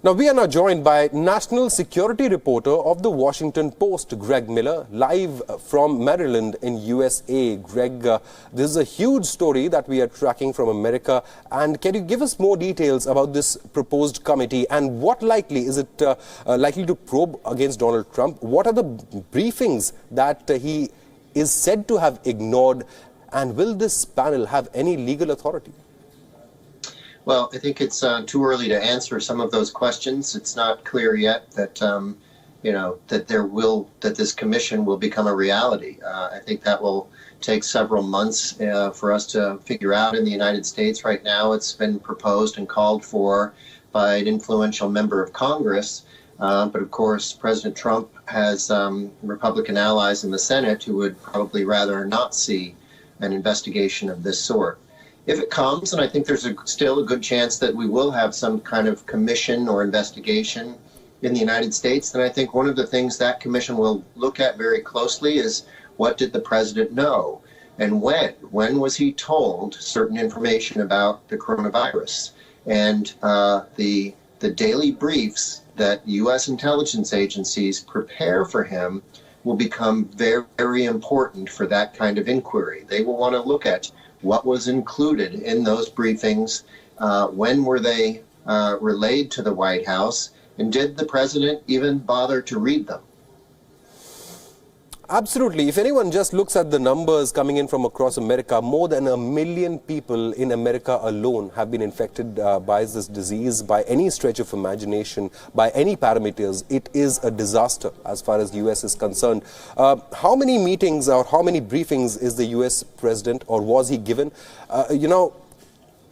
Now, we are now joined by national security reporter of the Washington Post, Greg Miller, live from Maryland in USA. Greg, this is a huge story that we are tracking from America. And can you give us more details about this proposed committee and what likely is it likely to probe against Donald Trump? What are the briefings that he is said to have ignored? And will this panel have any legal authority? Well, I think it's too early to answer some of those questions. It's not clear yet that that this commission will become a reality. I think that will take several months for us to figure out in the United States. Right now, it's been proposed and called for by an influential member of Congress. But of course, President Trump has Republican allies in the Senate who would probably rather not see an investigation of this sort. If it comes, and I think there's still a good chance that we will have some kind of commission or investigation in the United States, then I think one of the things that commission will look at very closely is what did the president know and when? When was he told certain information about the coronavirus? And the daily briefs that U.S. intelligence agencies prepare for him will become very, very important for that kind of inquiry. They will want to look at what was included in those briefings, when were they relayed to the White House, and did the president even bother to read them? Absolutely. If anyone just looks at the numbers coming in from across America, more than 1 million people in America alone have been infected by this disease by any stretch of imagination, by any parameters. It is a disaster as far as the U.S. is concerned. How many meetings or how many briefings is the U.S. president or was he given?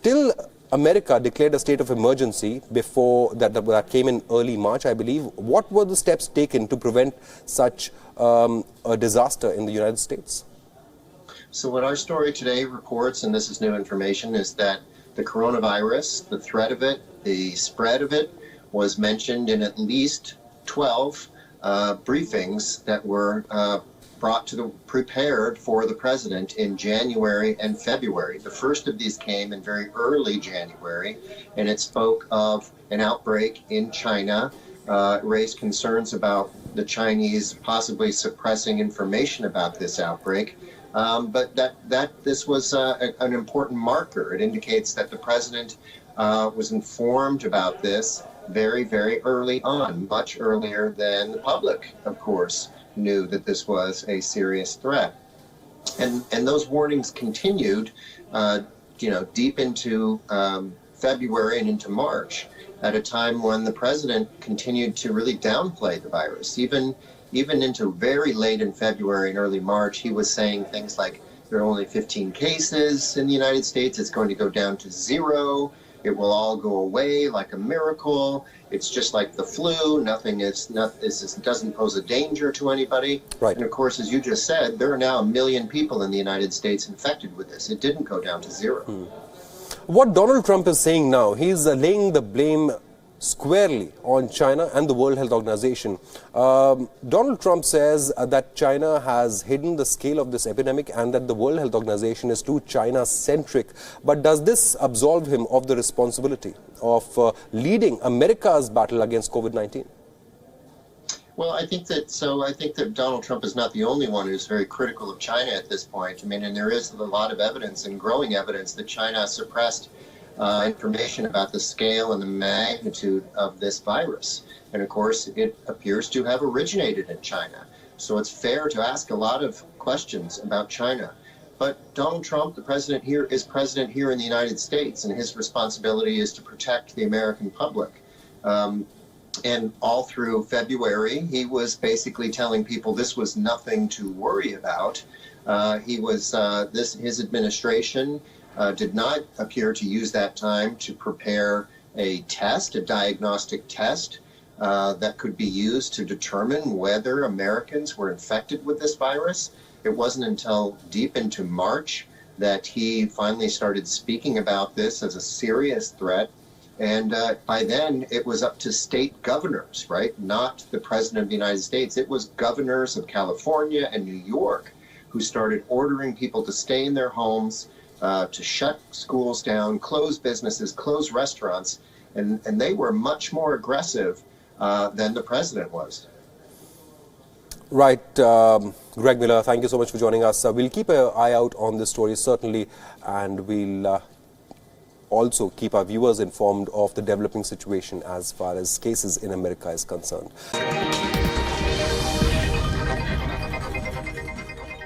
Till America declared a state of emergency before that came in early March, I believe. What were the steps taken to prevent such a disaster in the United States? So what our story today reports, and this is new information, is that the coronavirus, the threat of it, the spread of it, was mentioned in at least 12 briefings that were prepared for the president in January and February. The first of these came in very early January, and it spoke of an outbreak in China. Raised concerns about the Chinese possibly suppressing information about this outbreak, but this was an important marker. It indicates that the president was informed about this very, very early on, much earlier than the public, of course, knew that this was a serious threat. And those warnings continued, deep into February and into March, at a time when the president continued to really downplay the virus. Even into very late in February and early March, he was saying things like, there are only 15 cases in the United States, it's going to go down to 0, it will all go away like a miracle, it's just like the flu, this doesn't pose a danger to anybody. Right. And of course, as you just said, there are now 1 million people in the United States infected with this. It didn't go down to 0. What Donald Trump is saying now, he's laying the blame squarely on China and the World Health Organization. Donald Trump says that China has hidden the scale of this epidemic and that the World Health Organization is too China-centric. But does this absolve him of the responsibility of leading America's battle against COVID-19? Well, I think that Donald Trump is not the only one who's very critical of China at this point. I mean, and there is a lot of evidence and growing evidence that China suppressed information about the scale and the magnitude of this virus. And of course, it appears to have originated in China. So it's fair to ask a lot of questions about China. But Donald Trump, the president here, is president here in the United States, and his responsibility is to protect the American public. And all through February, he was basically telling people this was nothing to worry about. His administration did not appear to use that time to prepare a diagnostic test that could be used to determine whether Americans were infected with this virus. It wasn't until deep into March that he finally started speaking about this as a serious threat. And by then, it was up to state governors, right? Not the president of the United States. It was governors of California and New York who started ordering people to stay in their homes, to shut schools down, close businesses, close restaurants. And they were much more aggressive than the president was. Right. Greg Miller, thank you so much for joining us. We'll keep an eye out on this story, certainly, and we'll also keep our viewers informed of the developing situation as far as cases in America is concerned.